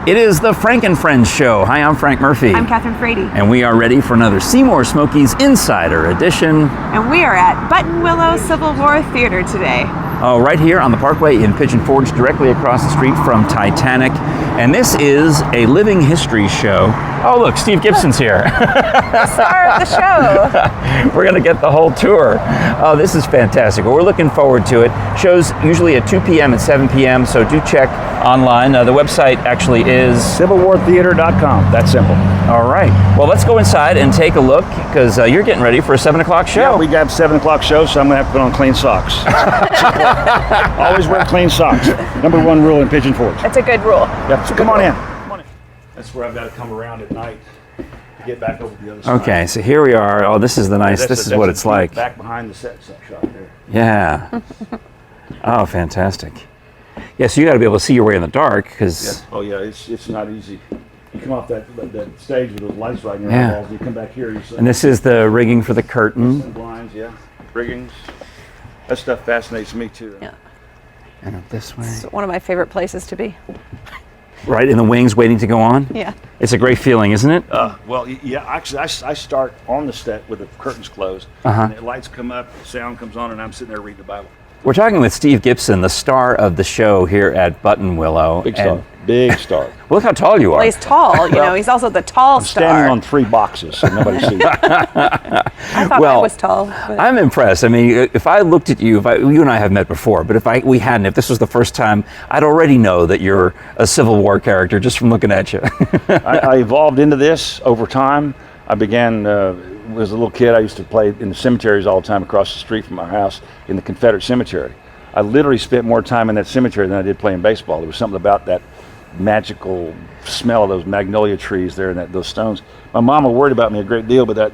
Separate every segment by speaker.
Speaker 1: It is the Frank and Friends show. Hi, I'm Frank Murphy.
Speaker 2: I'm Kathryn Frady.
Speaker 1: And we are ready for another Seymour Smokies Insider Edition.
Speaker 2: And we are at Buttonwillow Civil War Theater today.
Speaker 1: Right here on the Parkway in Pigeon, directly across the street from Titanic. And this is a living history show. Oh, look, Steve Gipson's here.
Speaker 2: The star of the show.
Speaker 1: We're going to get the whole tour. Oh, this is fantastic. Well, we're looking forward to it. Shows usually at 2 p.m. and 7 p.m., so do check online. The website actually is
Speaker 3: civilwartheater.com. That's simple.
Speaker 1: All right. Well, let's go inside and take a look, because you're getting ready for a 7 o'clock show.
Speaker 3: Yeah, we got 7 o'clock show, so I'm going to have to put on clean socks. Always wear clean socks. Number one rule in Pigeon Forge.
Speaker 2: That's a good rule.
Speaker 3: Yep, so come on in. That's where I've got to come around at night to get back over the other side.
Speaker 1: Okay, so here we are. Oh, this is the nice, this is what it's like.
Speaker 3: Back behind the set shot there.
Speaker 1: Yeah. Oh, fantastic. Yeah, so you got to be able to see your way in the dark, because...
Speaker 3: Yeah. Oh, yeah, it's not easy. You come off that stage with those lights right in your eyeballs, you come back here.
Speaker 1: And this is the rigging for the curtain.
Speaker 3: Blinds, yeah. Riggings. That stuff fascinates me, too.
Speaker 2: Yeah.
Speaker 1: And up this way.
Speaker 2: It's one of my favorite places to be.
Speaker 1: Right in the wings, waiting to go on?
Speaker 2: Yeah.
Speaker 1: It's a great feeling, isn't it?
Speaker 3: Well, yeah, actually, I start on the set with the curtains closed. And the lights come up, sound comes on, and I'm sitting there reading the Bible.
Speaker 1: We're talking with Steve Gipson, the star of the show here at Buttonwillow.
Speaker 3: Big star. Big star.
Speaker 1: Look how tall you are.
Speaker 2: Well, he's tall. You know, he's also the tall star.
Speaker 3: Standing on 3 boxes, so nobody sees.
Speaker 2: I thought I was tall. But...
Speaker 1: I'm impressed. I mean, if I looked at you, you and I have met before, but if we hadn't, if this was the first time, I'd already know that you're a Civil War character just from looking at you.
Speaker 3: I evolved into this over time. I began, as a little kid, I used to play in the cemeteries all the time across the street from our house in the Confederate cemetery. I literally spent more time in that cemetery than I did playing baseball. There was something about that magical smell of those magnolia trees there and those stones. My mama worried about me a great deal, but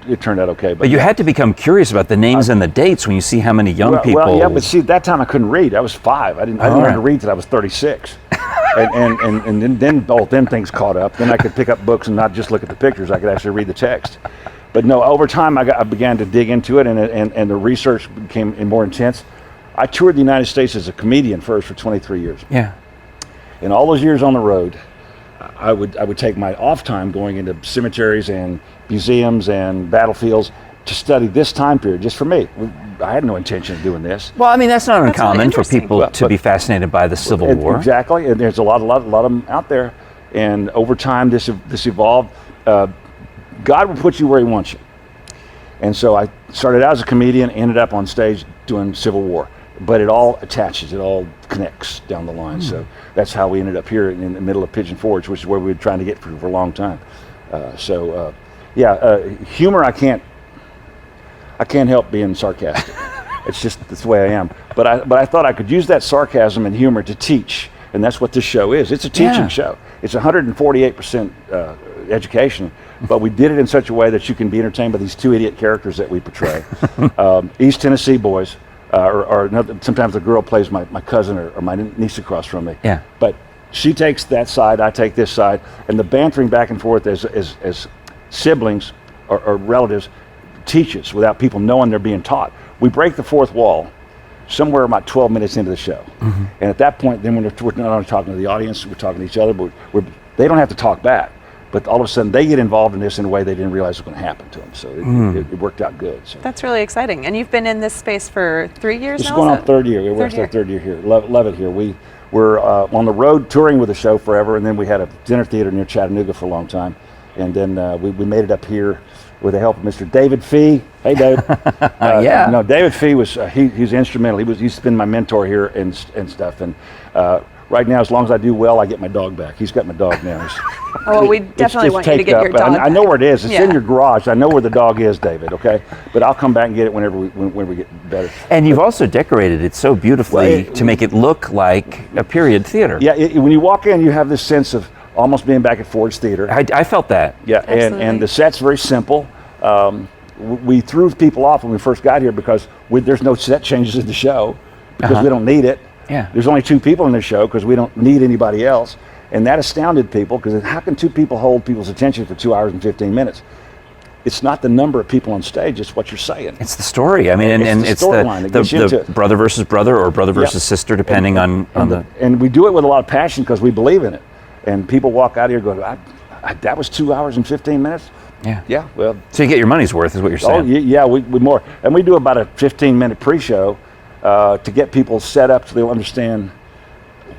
Speaker 3: it turned out okay.
Speaker 1: But you had to become curious about the names and the dates when you see how many young people.
Speaker 3: Well, yeah, but see, at that time I couldn't read. I was 5. I didn't learn to read till I was 36. and then both them things caught up. Then I could pick up books and not just look at the pictures. I could actually read the text. But no, over time I began to dig into it, and the research became more intense. I toured the United States as a comedian first for 23 years.
Speaker 1: Yeah.
Speaker 3: And all those years on the road, I would take my off time going into cemeteries and museums and battlefields to study this time period just for me. I had no intention of doing this.
Speaker 1: Well, I mean, that's not uncommon for people to be fascinated by the Civil War.
Speaker 3: Exactly, and there's a lot of them out there. And over time, this evolved. God will put you where He wants you. And so I started out as a comedian, ended up on stage doing Civil War. But it all attaches, it all connects down the line. So that's how we ended up here in the middle of Pigeon Forge, which is where we were trying to get for a long time. Humor, I can't help being sarcastic. It's just that's the way I am. But I thought I could use that sarcasm and humor to teach, and that's what this show is. It's a teaching show. It's 148% education, but we did it in such a way that you can be entertained by these 2 idiot characters that we portray. East Tennessee boys. Or sometimes the girl plays my cousin or my niece across from me.
Speaker 1: Yeah.
Speaker 3: But she takes that side, I take this side, and the bantering back and forth as siblings or relatives teaches without people knowing they're being taught. We break the fourth wall somewhere about 12 minutes into the show. And at that point, then we're not only talking to the audience, we're talking to each other, but they don't have to talk back. But all of a sudden, they get involved in this in a way they didn't realize was going to happen to them. So it worked out good. So.
Speaker 2: That's really exciting. And you've been in this space for 3 years now?
Speaker 3: This is going on 3rd year. We're our 3rd year here. Love it here. We're on the road touring with the show forever, and then we had a dinner theater near Chattanooga for a long time. And then we made it up here with the help of Mr. David Fee. Hey, Dave.
Speaker 1: Yeah.
Speaker 3: No, David Fee was he's instrumental. He's been my mentor here and stuff. And right now, as long as I do well, I get my dog back. He's got my dog now.
Speaker 2: Well, we definitely want you to get your dog back.
Speaker 3: I know where it is. It's in your garage. I know where the dog is, David, okay? But I'll come back and get it when we get better.
Speaker 1: And you've also decorated it so beautifully to make it look like a period theater.
Speaker 3: Yeah, when you walk in, you have this sense of almost being back at Ford's Theater.
Speaker 1: I felt that.
Speaker 3: Yeah, and the set's very simple. We threw people off when we first got here because there's no set changes in the show because we don't need it.
Speaker 1: Yeah.
Speaker 3: There's only 2 people in the show because we don't need anybody else. And that astounded people because how can 2 people hold people's attention for 2 hours and 15 minutes? It's not the number of people on stage, it's what you're saying.
Speaker 1: It's the story. I mean, it's the brother versus brother or brother versus sister, depending on the...
Speaker 3: And we do it with a lot of passion because we believe in it. and people walk out of here going, that was 2 hours and 15 minutes? Yeah, well.
Speaker 1: So you get your money's worth is what you're saying.
Speaker 3: Oh, yeah, we more. And we do about a 15-minute pre-show to get people set up so they'll understand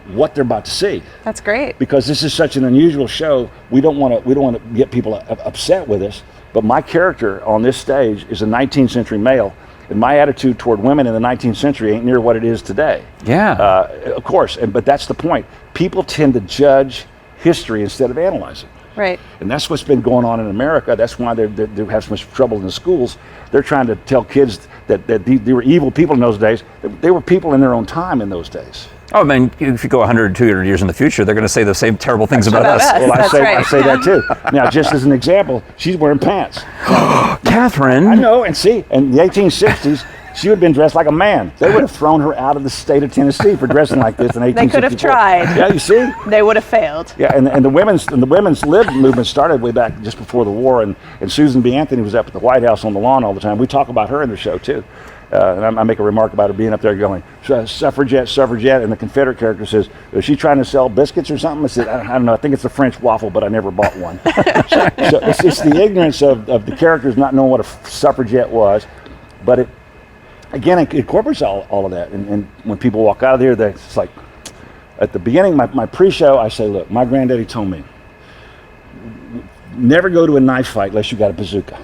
Speaker 3: what they're about to see.
Speaker 2: That's great.
Speaker 3: Because this is such an unusual show, we don't want to get people upset with us. But my character on this stage is a 19th century male, and my attitude toward women in the 19th century ain't near what it is today.
Speaker 1: Yeah.
Speaker 3: Of course, but that's the point. People tend to judge history instead of analyzing.
Speaker 2: Right.
Speaker 3: And that's what's been going on in America. That's why they have so much trouble in the schools. They're trying to tell kids that they were evil people in those days. They were people in their own time in those days.
Speaker 1: Oh, I mean, if you go 100, 200 years in the future, they're going to say the same terrible things about us.
Speaker 3: Well,
Speaker 2: That's
Speaker 3: I
Speaker 2: right.
Speaker 3: say that too. Now, just as an example, she's wearing pants.
Speaker 1: Kathryn.
Speaker 3: I know, and see, in the 1860s, she would have been dressed like a man. They would have thrown her out of the state of Tennessee for dressing like this in 1864.
Speaker 2: They could have tried.
Speaker 3: Yeah, you see?
Speaker 2: They would have failed.
Speaker 3: Yeah, and the women's lib movement started way back just before the war, and Susan B. Anthony was up at the White House on the lawn all the time. We talk about her in the show too. And I make a remark about her being up there going, suffragette, suffragette, and the Confederate character says, is she trying to sell biscuits or something? I said, I don't know, I think it's a French waffle, but I never bought one. So it's the ignorance of the characters not knowing what a suffragette was, but it incorporates all of that. And when people walk out of here, it's like, at the beginning, my pre-show, I say, look, my granddaddy told me, never go to a knife fight unless you got a bazooka.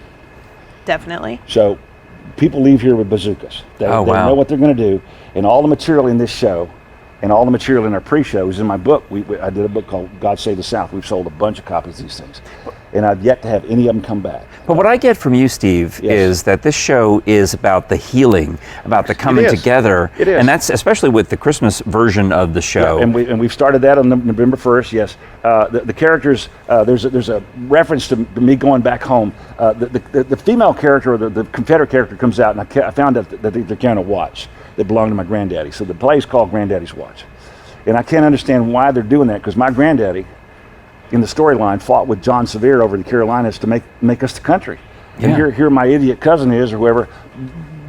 Speaker 2: Definitely.
Speaker 3: So people leave here with bazookas. They
Speaker 1: wow.
Speaker 3: know what they're going to do. And all the material in this show and all the material in our pre-show is in my book. I did a book called God Save the South. We've sold a bunch of copies of these things. And I've yet to have any of them come back.
Speaker 1: But what I get from you, Steve,
Speaker 3: Yes.
Speaker 1: is that this show is about the healing, about the coming together.
Speaker 3: It is.
Speaker 1: And that's especially with the Christmas version of the show.
Speaker 3: Yeah, and we've started that on November 1st, yes. The characters, there's a reference to me going back home. The female character, or the Confederate character comes out, and I found out that they're carrying a watch that belonged to my granddaddy. So the play is called Granddaddy's Watch. And I can't understand why they're doing that, because my granddaddy, in the storyline, fought with John Sevier over in the Carolinas to make us the country. And here my idiot cousin is, or whoever,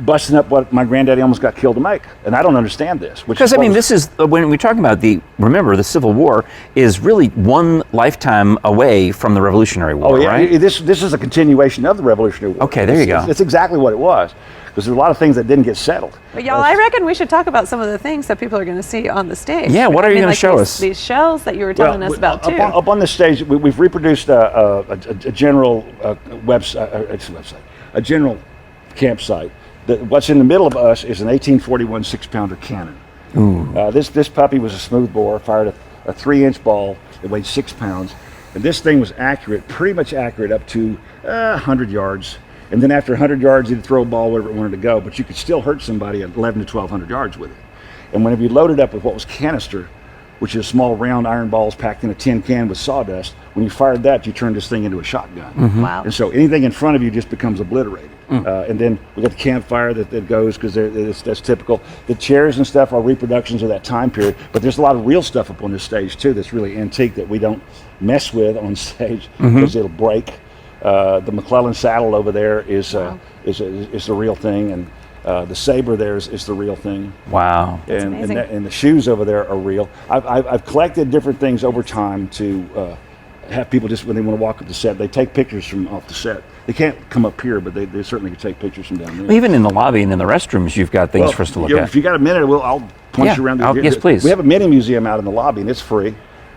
Speaker 3: busting up what my granddaddy almost got killed to make. And I don't understand this.
Speaker 1: Because, I mean, this is, when we talk about remember, the Civil War is really one lifetime away from the Revolutionary War, right?
Speaker 3: This is a continuation of the Revolutionary War.
Speaker 1: Okay, there you go.
Speaker 3: It's exactly what it was. Because there's a lot of things that didn't get settled.
Speaker 2: But y'all, I reckon we should talk about some of the things that people are going to see on the stage.
Speaker 1: Yeah, what are you going to show us?
Speaker 2: These shells that you were telling us about too.
Speaker 3: Up on the stage, we've reproduced a general website, a general campsite. What's in the middle of us is an 1841 6-pounder cannon. This puppy was a smoothbore, fired a 3-inch ball that weighed 6 pounds, and this thing was accurate, pretty much accurate up to 100 yards. And then after 100 yards, you'd throw a ball wherever it wanted to go, but you could still hurt somebody at 11 to 1,200 yards with it. And whenever you loaded up with what was canister, which is small round iron balls packed in a tin can with sawdust, when you fired that, you turned this thing into a shotgun.
Speaker 2: Wow.
Speaker 3: And so anything in front of you just becomes obliterated. And then we got the campfire that goes, because that's typical. The chairs and stuff are reproductions of that time period, but there's a lot of real stuff up on this stage too that's really antique that we don't mess with on stage because it'll break. The McClellan saddle over there is the real thing, and the saber there is the real thing.
Speaker 1: Wow.
Speaker 3: And the shoes over there are real. I've collected different things over time to have people, just when they want to walk up the set, they take pictures from off the set. They can't come up here, but they certainly can take pictures from down there.
Speaker 1: Even in the lobby and in the restrooms, you've got things for us to look at.
Speaker 3: If you got a minute, I'll point you around.
Speaker 1: Yes, please.
Speaker 3: We have a mini museum out in the lobby, and it's free,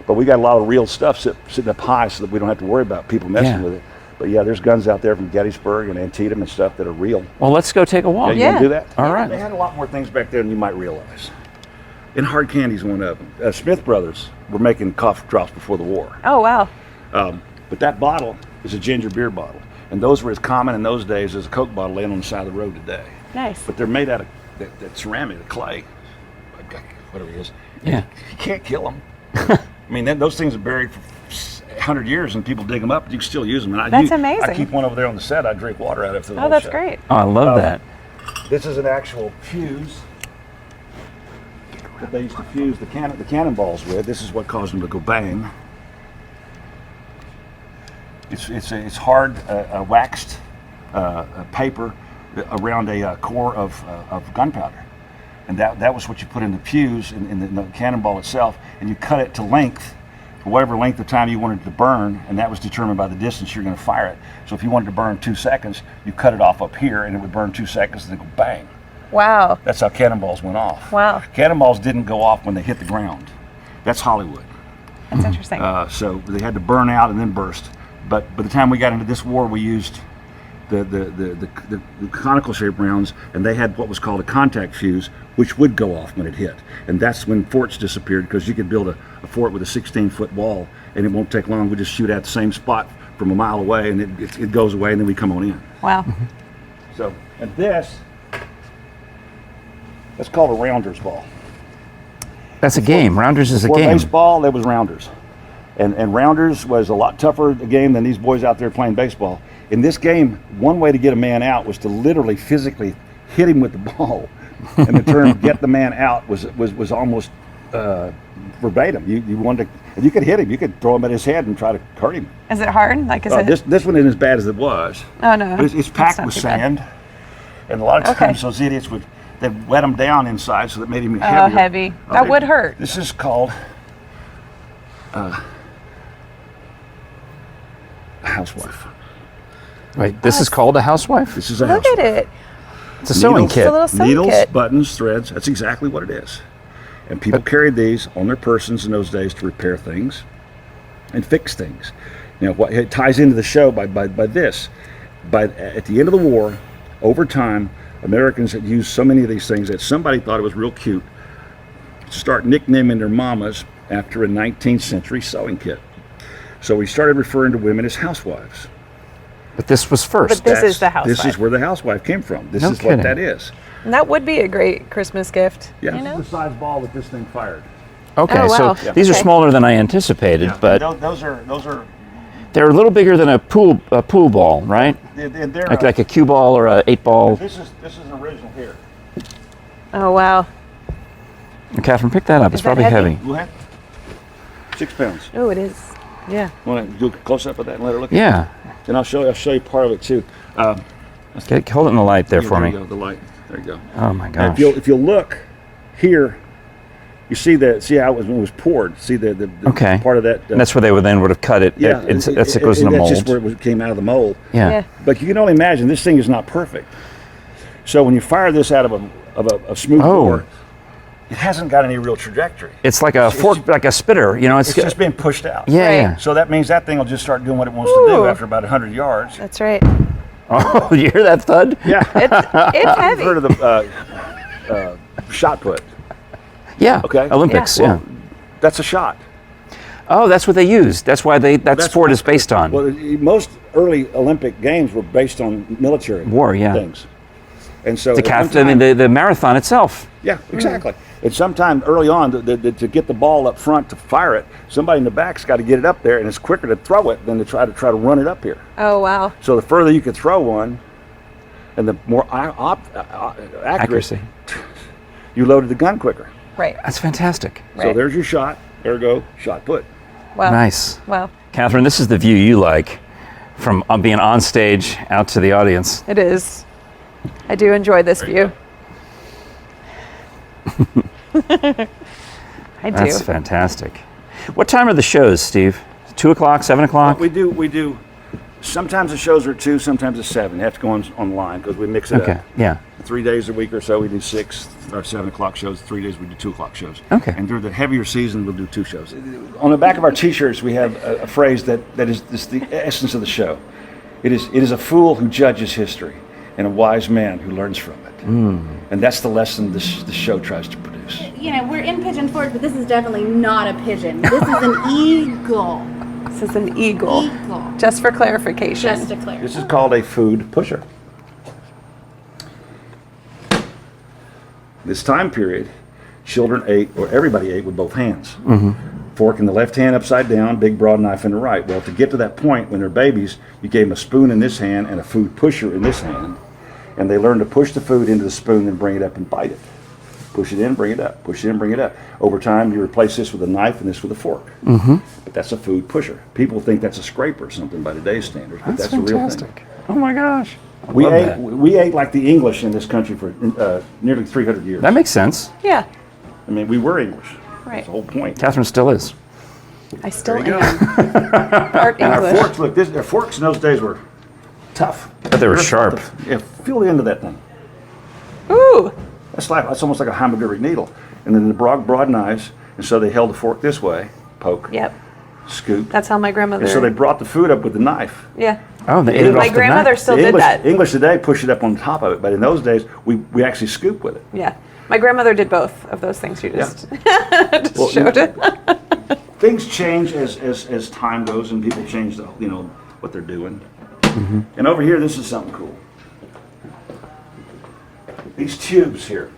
Speaker 3: but we got a lot of real stuff sitting up high so that we don't have to worry about people messing with it. But yeah, there's guns out there from Gettysburg and Antietam and stuff that are real.
Speaker 1: Well, let's go take a walk.
Speaker 3: You want to do that?
Speaker 1: All right.
Speaker 3: They had a lot more things back there than you might realize. And hard candy's one of them. Smith Brothers were making cough drops before the war.
Speaker 2: Oh, wow.
Speaker 3: But that bottle is a ginger beer bottle. And those were as common in those days as a Coke bottle laying on the side of the road today.
Speaker 2: Nice.
Speaker 3: But they're made out of that ceramic, the clay, whatever it is.
Speaker 1: Yeah.
Speaker 3: You can't kill them. I mean, those things are buried for 100 years and people dig them up. You can still use them. And
Speaker 2: That's amazing.
Speaker 3: I keep one over there on the set. I drink water out of it.
Speaker 2: Oh, that's great.
Speaker 1: Oh, I love that.
Speaker 3: This is an actual fuse that they used to fuse the cannonballs with. This is what caused them to go bang. It's hard waxed paper around a core of gunpowder, and that was what you put in the fuse in the cannonball itself, and you cut it to length for whatever length of time you wanted it to burn, and that was determined by the distance you're going to fire it. So if you wanted to burn 2 seconds, you cut it off up here, and it would burn 2 seconds, and then go bang.
Speaker 2: Wow.
Speaker 3: That's how cannonballs went off.
Speaker 2: Wow.
Speaker 3: Cannonballs didn't go off when they hit the ground. That's Hollywood.
Speaker 2: That's interesting.
Speaker 3: So they had to burn out and then burst. But by the time we got into this war, we used the conical shaped rounds, and they had what was called a contact fuse, which would go off when it hit. And that's when forts disappeared, because you could build a fort with a 16-foot wall, and it won't take long. We just shoot at the same spot from a mile away, and it goes away, and then we come on in.
Speaker 2: Wow.
Speaker 3: So, and that's called a rounder's ball.
Speaker 1: That's a game. Rounders is a
Speaker 3: For
Speaker 1: game.
Speaker 3: baseball, there was rounders. And rounders was a lot tougher a game than these boys out there playing baseball. In this game, one way to get a man out was to literally physically hit him with the ball. And the term "get the man out" was almost verbatim. You wanted to, if you could hit him, you could throw him at his head and try to hurt him.
Speaker 2: Is it hard? Like, is it?
Speaker 3: This one isn't as bad as it was.
Speaker 2: Oh no.
Speaker 3: But it's packed with sand, and a lot of times those idiots they'd wet him down inside, so that made him heavier.
Speaker 2: Oh, heavy. That would hurt.
Speaker 3: This is called a housewife.
Speaker 1: Wait, this is called a housewife?
Speaker 3: This is a
Speaker 2: Look
Speaker 3: housewife.
Speaker 2: at it.
Speaker 1: It's a sewing kit.
Speaker 2: It's a little sewing
Speaker 3: Needles,
Speaker 2: kit.
Speaker 3: buttons, threads. That's exactly what it is. And people carried these on their persons in those days to repair things and fix things. You know, what it ties into the show by this. At the end of the war, over time, Americans had used so many of these things that somebody thought it was real cute to start nicknaming their mamas after a 19th century sewing kit. So we started referring to women as housewives.
Speaker 1: But this was first.
Speaker 2: But this is the housewife.
Speaker 3: This is where the housewife came from. This
Speaker 1: No
Speaker 3: is
Speaker 1: kidding.
Speaker 3: what that is.
Speaker 2: And that would be a great Christmas gift.
Speaker 3: Yeah.
Speaker 2: You know?
Speaker 3: This is the size ball that this thing fired.
Speaker 1: Okay,
Speaker 2: Oh, wow.
Speaker 1: so these are
Speaker 2: Okay.
Speaker 1: smaller than I anticipated, but
Speaker 3: those are
Speaker 1: they're a little bigger than a pool ball, right?
Speaker 3: they're
Speaker 1: Like a cue ball or a 8-ball.
Speaker 3: this is an original here.
Speaker 2: Oh wow.
Speaker 1: Kathryn, pick that up. It's
Speaker 2: Is that
Speaker 1: probably
Speaker 2: heavy?
Speaker 1: heavy.
Speaker 3: Go ahead. 6 pounds.
Speaker 2: Oh, it is. Yeah.
Speaker 3: Want to do a close up of that and let her look?
Speaker 1: Yeah.
Speaker 3: And I'll show you part of it too.
Speaker 1: Hold it in the light there for
Speaker 3: There
Speaker 1: me.
Speaker 3: you go, the light. There you go.
Speaker 1: Oh my
Speaker 3: Now,
Speaker 1: gosh.
Speaker 3: if you'll look here, you see how it was poured. See the
Speaker 1: Okay.
Speaker 3: part of that.
Speaker 1: And that's where they would have cut it.
Speaker 3: yeah.
Speaker 1: It goes in the
Speaker 3: That's
Speaker 1: mold.
Speaker 3: just where it came out of the mold.
Speaker 1: Yeah.
Speaker 3: But you can only imagine this thing is not perfect. So when you fire this out of a smooth bore, it hasn't got any real trajectory.
Speaker 1: It's like a fork, like a spitter. You know,
Speaker 3: It's just being pushed out.
Speaker 1: yeah,
Speaker 2: Right.
Speaker 1: yeah.
Speaker 3: So that means that thing will just start doing what it wants to do
Speaker 2: Ooh.
Speaker 3: after about 100 yards.
Speaker 2: That's right.
Speaker 1: Oh, you hear that thud?
Speaker 3: Yeah.
Speaker 2: It's
Speaker 3: You've
Speaker 2: heavy.
Speaker 3: heard of the shot put.
Speaker 1: Yeah.
Speaker 3: Okay.
Speaker 1: Olympics.
Speaker 3: Well,
Speaker 1: Yeah.
Speaker 3: that's a shot.
Speaker 1: Oh, that's what they used. That's why that sport is based on.
Speaker 3: Well, most early Olympic games were based on military
Speaker 1: War, yeah.
Speaker 3: things. And so
Speaker 1: the marathon itself.
Speaker 3: yeah, exactly. And sometime early on, to get the ball up front to fire it, somebody in the back's got to get it up there, and it's quicker to throw it than to try to run it up here.
Speaker 2: Oh wow.
Speaker 3: So the further you could throw one, and the more accuracy, you loaded the gun quicker.
Speaker 2: Right.
Speaker 1: That's fantastic.
Speaker 3: So
Speaker 2: Right.
Speaker 3: there's your shot. Ergo, shot put.
Speaker 2: Wow.
Speaker 1: Nice.
Speaker 2: Wow.
Speaker 1: Kathryn, this is the view you like from being on stage out to the audience.
Speaker 2: It is. I do enjoy this view. I do.
Speaker 1: That's fantastic. What time are the shows, Steve? 2 o'clock, 7 o'clock?
Speaker 3: We do. Sometimes the shows are at 2, sometimes it's 7. They have to go online because we mix it
Speaker 1: Okay,
Speaker 3: up.
Speaker 1: yeah.
Speaker 3: 3 days a week or so we do 6 or 7 o'clock shows. 3 days we do 2 o'clock shows.
Speaker 1: Okay.
Speaker 3: And during the heavier season we'll do 2 shows. On the back of our T-shirts we have a phrase that is the essence of the show. It is a fool who judges history and a wise man who learns from it. And that's the lesson the show tries to produce.
Speaker 4: You know, we're in pigeon forge, but this is definitely not a pigeon. This is an eagle.
Speaker 2: This is an eagle.
Speaker 4: Eagle.
Speaker 2: Just for clarification.
Speaker 4: Just to clarify.
Speaker 3: This is called a food pusher. This time period, children ate, or everybody ate with both hands. Fork in the left hand upside down, big broad knife in the right. Well, to get to that point, when they're babies, you gave them a spoon in this hand and a food pusher in this hand. And they learn to push the food into the spoon and bring it up and bite it. Push it in, bring it up. Push it in, bring it up. Over time, you replace this with a knife and this with a fork. But that's a food pusher. People think that's a scraper or something by today's standards, but that's a real thing.
Speaker 1: Oh my gosh.
Speaker 3: We
Speaker 1: Love
Speaker 3: ate,
Speaker 1: that.
Speaker 3: we ate like the English in this country for nearly 300 years.
Speaker 1: That makes sense.
Speaker 2: Yeah.
Speaker 3: I mean, we were English.
Speaker 2: Right.
Speaker 3: That's the whole point.
Speaker 1: Kathryn still is.
Speaker 2: I still
Speaker 3: There you
Speaker 2: am. Art
Speaker 3: And our
Speaker 2: English.
Speaker 3: forks, look, their forks in those days were tough.
Speaker 1: But they were sharp.
Speaker 3: Yeah, feel the end of that thing.
Speaker 2: Ooh.
Speaker 3: That's almost like a hypodermic needle. And then the broad knives, and so they held the fork this way, poke,
Speaker 2: Yep.
Speaker 3: scoop.
Speaker 2: That's how my grandmother.
Speaker 3: And so they brought the food up with the knife.
Speaker 2: Yeah.
Speaker 1: Oh, they ate it
Speaker 2: My
Speaker 1: off
Speaker 2: grandmother
Speaker 1: the knife.
Speaker 2: still
Speaker 3: The
Speaker 2: did
Speaker 3: English,
Speaker 2: that.
Speaker 3: English today push it up on top of it, but in those days we actually scoop with it.
Speaker 2: Yeah. My grandmother did both of those things you just, just
Speaker 3: Well,
Speaker 2: showed it.
Speaker 3: Things change as time goes and people change what they're doing.
Speaker 1: Mm-hmm.
Speaker 3: And over here, this is something cool. These tubes here.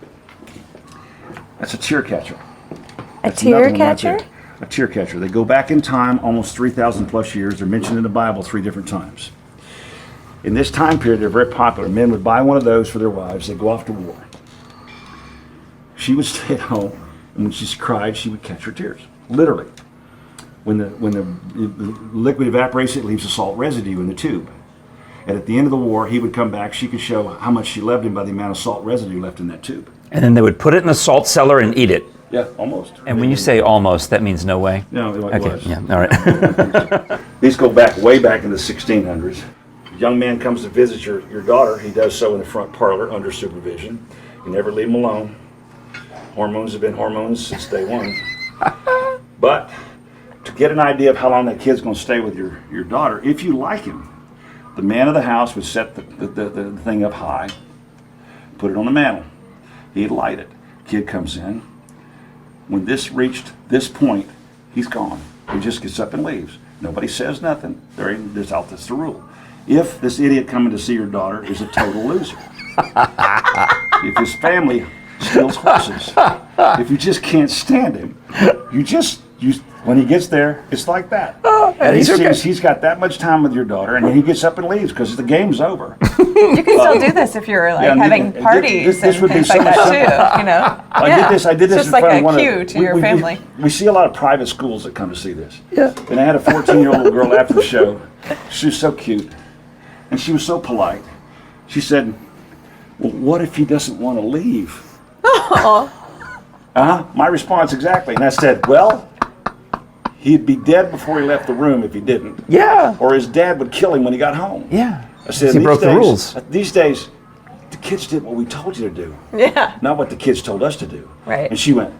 Speaker 3: That's a tear catcher.
Speaker 2: A
Speaker 3: That's another
Speaker 2: tear
Speaker 3: one right
Speaker 2: catcher?
Speaker 3: there. A tear catcher. They go back in time almost 3,000 plus years. They're mentioned in the Bible 3 different times. In this time period, they're very popular. Men would buy one of those for their wives. They'd go off to war. She would stay at home, and when she cried, she would catch her tears. Literally. When the liquid evaporates, it leaves a salt residue in the tube. And at the end of the war, he would come back. She could show how much she loved him by the amount of salt residue left in that tube.
Speaker 1: And then they would put it in the salt cellar and eat it.
Speaker 3: Yeah, almost.
Speaker 1: And when you say almost, that means no way.
Speaker 3: No, it
Speaker 1: Okay,
Speaker 3: was.
Speaker 1: yeah, all right.
Speaker 3: These go way back in the 1600s. A young man comes to visit your daughter. He does so in the front parlor under supervision. You never leave him alone. Hormones have been hormones since day one. But to get an idea of how long that kid's going to stay with your daughter, if you like him, the man of the house would set the thing up high, put it on the mantle. He'd light it. Kid comes in. When this reached this point, he's gone. He just gets up and leaves. Nobody says nothing. That's the rule. If this idiot coming to see your daughter is a total loser, if his family steals horses, if you just can't stand him, when he gets there, it's like that. And he sees he's got that much time with your daughter, and then he gets up and leaves because the game's over.
Speaker 2: You can still do this if you're like
Speaker 3: yeah,
Speaker 2: having
Speaker 3: this
Speaker 2: parties
Speaker 3: would
Speaker 2: and
Speaker 3: be
Speaker 2: things
Speaker 3: so
Speaker 2: like
Speaker 3: much
Speaker 2: that too. You know.
Speaker 3: I did this
Speaker 2: It's just
Speaker 3: in
Speaker 2: like
Speaker 3: front
Speaker 2: a
Speaker 3: of one
Speaker 2: cue to your family.
Speaker 3: We see a lot of private schools that come to see this. Yeah. And I had a 14-year-old little girl after the show. She was so cute, and she was so polite. She said, "Well, what if he doesn't want to leave?" My response exactly, and I said, "Well, he'd be dead before he left the room if he didn't.
Speaker 1: Yeah.
Speaker 3: Or his dad would kill him when he got home."
Speaker 1: Yeah.
Speaker 3: I said,
Speaker 1: He broke the rules.
Speaker 3: These days, the kids did what we told you to do,
Speaker 2: Yeah.
Speaker 3: not what the kids told us to do.
Speaker 2: Right.
Speaker 3: And she went,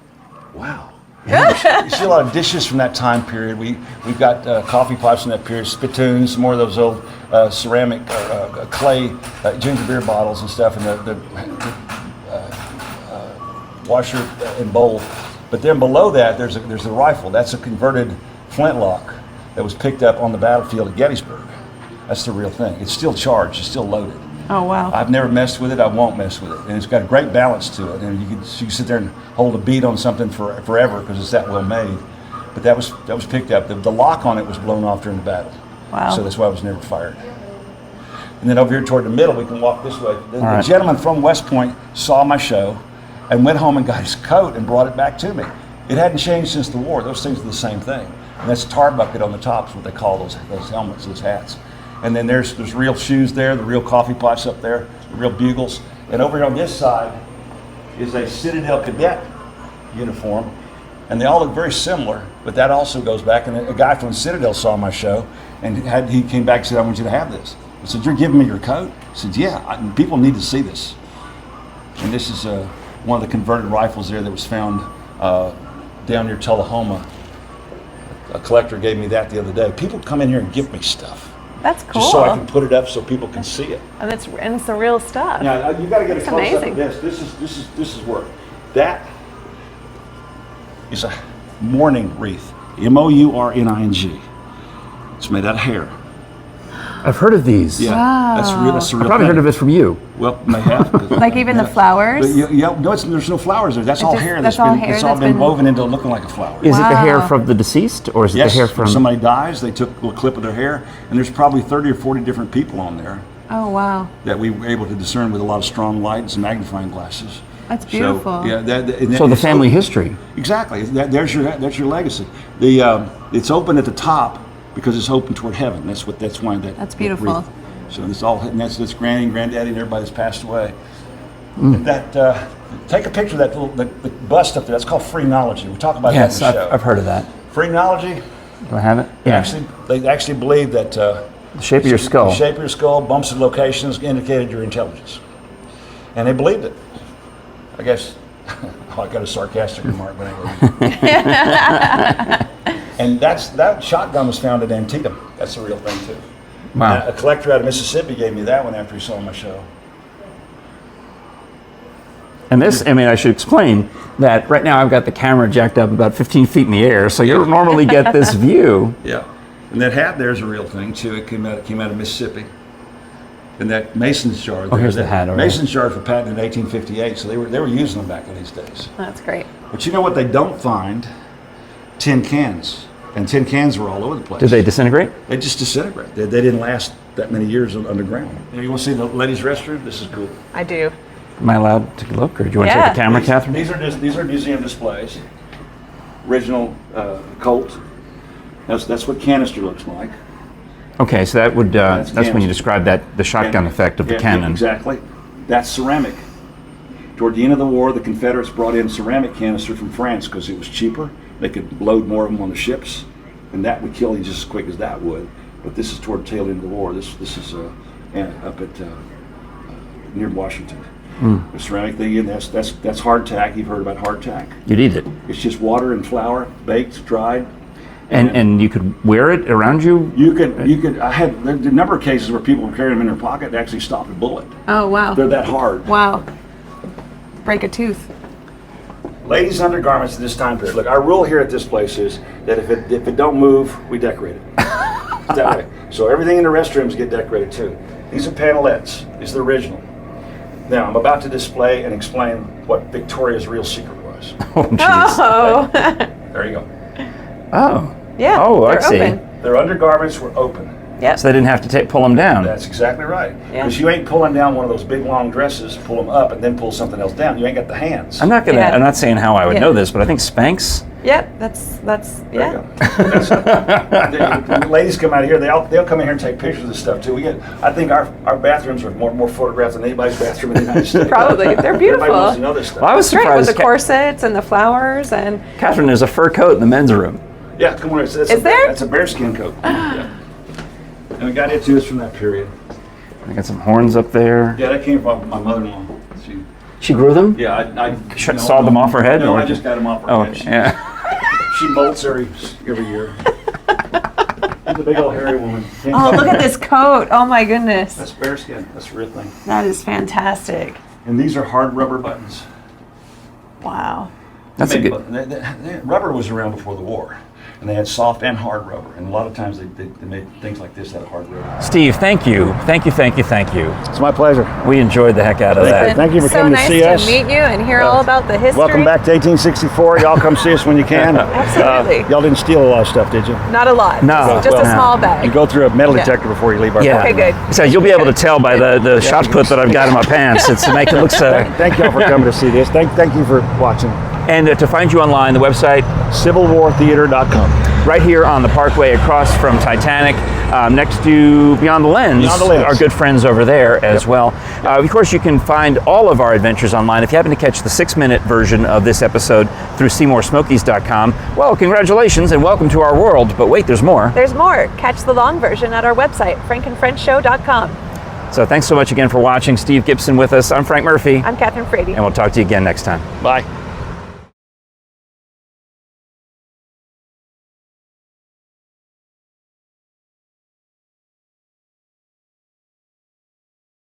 Speaker 3: "Wow." You see a lot of dishes from that time period. We've got coffee pots from that period, spittoons, more of those old ceramic clay ginger beer bottles and stuff, and the washer and bowl. But then below that, there's a rifle. That's a converted flintlock that was picked up on the battlefield at Gettysburg. That's the real thing. It's still charged. It's still loaded.
Speaker 2: Oh wow.
Speaker 3: I've never messed with it. I won't mess with it, and it's got a great balance to it. And you can sit there and hold a bead on something forever because it's that well made. But that was picked up. The lock on it was blown off during the battle.
Speaker 2: Wow.
Speaker 3: So that's why it was never fired. And then over here toward the middle, we can walk this way. The
Speaker 1: right.
Speaker 3: gentleman from West Point saw my show and went home and got his coat and brought it back to me. It hadn't changed since the war. Those things are the same thing. And that's a tar bucket on the top is what they call those helmets, those hats. And then there's real shoes there, the real coffee pots up there, the real bugles. And over here on this side is a Citadel Cadet uniform. And they all look very similar, but that also goes back. And a guy from Citadel saw my show, and he came back and said, "I want you to have this." I said, "You're giving me your coat?" I said, "Yeah, people need to see this." And this is one of the converted rifles there that was found down near Tullahoma. A collector gave me that the other day. People come in here and give me stuff.
Speaker 2: That's cool.
Speaker 3: Just so I can put it up so people can see it.
Speaker 2: And it's the real stuff.
Speaker 3: Now you got to get a
Speaker 2: It's
Speaker 3: close up
Speaker 2: amazing.
Speaker 3: of this. This is work. That is a mourning wreath. Mourning. It's made out of hair.
Speaker 1: I've heard of these.
Speaker 3: Yeah, that's the
Speaker 1: I
Speaker 3: real
Speaker 1: probably
Speaker 3: thing.
Speaker 1: heard of it from you.
Speaker 3: Well, may have.
Speaker 2: Like even the flowers.
Speaker 3: But no, there's no flowers there. That's all
Speaker 2: just-
Speaker 3: hair.
Speaker 2: that's all hair
Speaker 3: It's all
Speaker 2: that's
Speaker 3: been
Speaker 2: been-
Speaker 3: woven into looking like a flower.
Speaker 1: Is it the hair
Speaker 2: Wow.
Speaker 1: from the deceased, or is it
Speaker 3: Yes,
Speaker 1: the hair
Speaker 3: when
Speaker 1: from
Speaker 3: somebody dies, they took a little clip of their hair, and there's probably 30 or 40 different people on there
Speaker 2: Oh wow.
Speaker 3: that we were able to discern with a lot of strong light and some magnifying glasses.
Speaker 2: That's beautiful.
Speaker 3: So, yeah,
Speaker 1: So the family history.
Speaker 3: Exactly. There's your legacy. It's open at the top because it's open toward heaven. That's why that.
Speaker 2: That's beautiful.
Speaker 3: wreath. So it's all, and that's Granny and Granddaddy and everybody that's passed away. Take a picture of that the bust up there. That's called phrenology. We talk about
Speaker 1: Yes,
Speaker 3: that in the show.
Speaker 1: I've heard of that.
Speaker 3: Phrenology,
Speaker 1: Do I have it?
Speaker 3: They actually believed that
Speaker 1: The shape of your skull.
Speaker 3: the shape of your skull, bumps and locations indicated your intelligence, and they believed it. I guess I got a sarcastic remark, but anyway. And that shotgun was found at Antietam. That's the real thing too.
Speaker 1: Wow.
Speaker 3: A collector out of Mississippi gave me that one after he saw my show.
Speaker 1: And this, I mean, I should explain that right now I've got the camera jacked up about 15 feet in the air, so you'll normally get this view.
Speaker 3: Yeah. And that hat there's a real thing too. It came out of Mississippi. And that Mason's jar.
Speaker 1: Oh, here's the hat.
Speaker 3: Mason's jars were patented in 1858, so they were using them back in these days.
Speaker 2: That's great.
Speaker 3: But you know what they don't find? Tin cans. And tin cans were all over the place.
Speaker 1: Did they disintegrate?
Speaker 3: They just disintegrate. They didn't last that many years underground. You want to see the ladies' restroom? This is cool.
Speaker 2: I do.
Speaker 1: Am I allowed to look, or do you want to
Speaker 2: Yeah.
Speaker 1: take the camera, Kathryn?
Speaker 3: These are museum displays. Original Colt. That's what canister looks like.
Speaker 1: Okay, so that would that's when you
Speaker 3: canister.
Speaker 1: described the shotgun effect of the
Speaker 3: Yeah,
Speaker 1: cannon.
Speaker 3: Exactly. That's ceramic. Toward the end of the war, the Confederates brought in ceramic canister from France because it was cheaper. They could load more of them on the ships, and that would kill you just as quick as that would. But this is toward the tail end of the war. This is up at near Washington. The ceramic thing, and that's hardtack. You've heard about hardtack.
Speaker 1: You'd eat it.
Speaker 3: It's just water and flour, baked, dried.
Speaker 1: And you could wear it around you?
Speaker 3: You could. I had a number of cases where people were carrying them in their pocket and actually stopped a bullet.
Speaker 2: Oh, wow.
Speaker 3: They're that hard.
Speaker 2: Wow. Break a tooth.
Speaker 3: Ladies' undergarments at this time period. Look, our rule here at this place is that if it don't move, we decorate it. That way. So everything in the restrooms get decorated too. These are panelettes. These are the original. Now I'm about to display and explain what Victoria's real secret was.
Speaker 1: Oh, jeez.
Speaker 2: Oh.
Speaker 3: There you go.
Speaker 1: Oh.
Speaker 2: Yeah.
Speaker 1: Oh, I
Speaker 2: they're
Speaker 1: see.
Speaker 2: Open.
Speaker 3: Their undergarments were open.
Speaker 2: Yep.
Speaker 1: So they didn't have to pull them down.
Speaker 3: That's exactly right.
Speaker 2: Yeah.
Speaker 3: Because you ain't pulling down one of those big long dresses, pull them up, and then pull something else down. You ain't got the hands.
Speaker 1: I'm not
Speaker 2: Yeah.
Speaker 1: I'm not saying how I would
Speaker 2: Yeah.
Speaker 1: know this, but I think Spanx.
Speaker 2: Yep. That's
Speaker 3: There
Speaker 2: yeah.
Speaker 3: you go. The ladies come out of here. They'll come in here and take pictures of this stuff too. I think our bathrooms are more photographs than anybody's bathroom in the United States.
Speaker 2: Probably. They're
Speaker 3: Everybody wants
Speaker 2: beautiful.
Speaker 3: to know this stuff.
Speaker 1: Well, I was
Speaker 2: Right, with
Speaker 1: surprised.
Speaker 2: the corsets and the flowers and
Speaker 1: Kathryn, there's a fur coat in the men's room.
Speaker 3: Yeah, come on. Is
Speaker 2: there?
Speaker 3: That's a bearskin coat. Yeah. And we got it too. It's from that period.
Speaker 1: I got some horns up there.
Speaker 3: Yeah, that came from my mother-in-law.
Speaker 1: She grew them?
Speaker 3: Yeah, I
Speaker 1: sawed them off her head?
Speaker 3: No,
Speaker 1: or
Speaker 3: I just got them off her
Speaker 1: Oh,
Speaker 3: head.
Speaker 1: okay. Yeah.
Speaker 3: She molts every year. She's a big old hairy woman.
Speaker 2: oh, look at this coat. Oh my goodness.
Speaker 3: That's bearskin. That's a real thing.
Speaker 2: That is fantastic.
Speaker 3: And these are hard rubber buttons.
Speaker 2: Wow.
Speaker 1: That's a good.
Speaker 3: Rubber was around before the war, and they had soft and hard rubber. And a lot of times they made things like this out of hard rubber.
Speaker 1: Steve, thank you. Thank you.
Speaker 3: It's my pleasure.
Speaker 1: We enjoyed the heck out of that.
Speaker 3: Thank you for
Speaker 2: so
Speaker 3: coming to
Speaker 2: nice
Speaker 3: see us.
Speaker 2: to meet you and hear all about the history.
Speaker 3: Welcome back to 1864. Y'all come see us when you can.
Speaker 2: Absolutely.
Speaker 3: Y'all didn't steal a lot of stuff, did you?
Speaker 2: Not a lot.
Speaker 1: No.
Speaker 2: Just
Speaker 1: Well,
Speaker 2: a small bag.
Speaker 3: You go through a metal
Speaker 2: Yeah.
Speaker 3: detector before you leave our
Speaker 1: Yeah.
Speaker 2: Okay, good.
Speaker 1: Besides, you'll be able to tell by the shot put that I've got in my pants. It's to make it look so.
Speaker 3: Thank y'all for coming to see this. Thank you for watching.
Speaker 1: And to find you online, the website
Speaker 3: CivilWarTheater.com.
Speaker 1: right here on the Parkway across from Titanic, next to Beyond the Lens.
Speaker 3: Beyond the Lens.
Speaker 1: Our good friends over there as well. Of course, you can find all of our adventures online. If you happen to catch the 6-minute version of this episode through SeymourSmokies.com, well, congratulations and welcome to our world. But wait, there's more.
Speaker 2: There's more. Catch the long version at our website, frankandfrenchshow.com.
Speaker 1: So thanks so much again for watching. Steve Gipson with us. I'm Frank Murphy.
Speaker 2: I'm Kathryn Frady.
Speaker 1: And we'll talk to you again next time.
Speaker 3: Bye.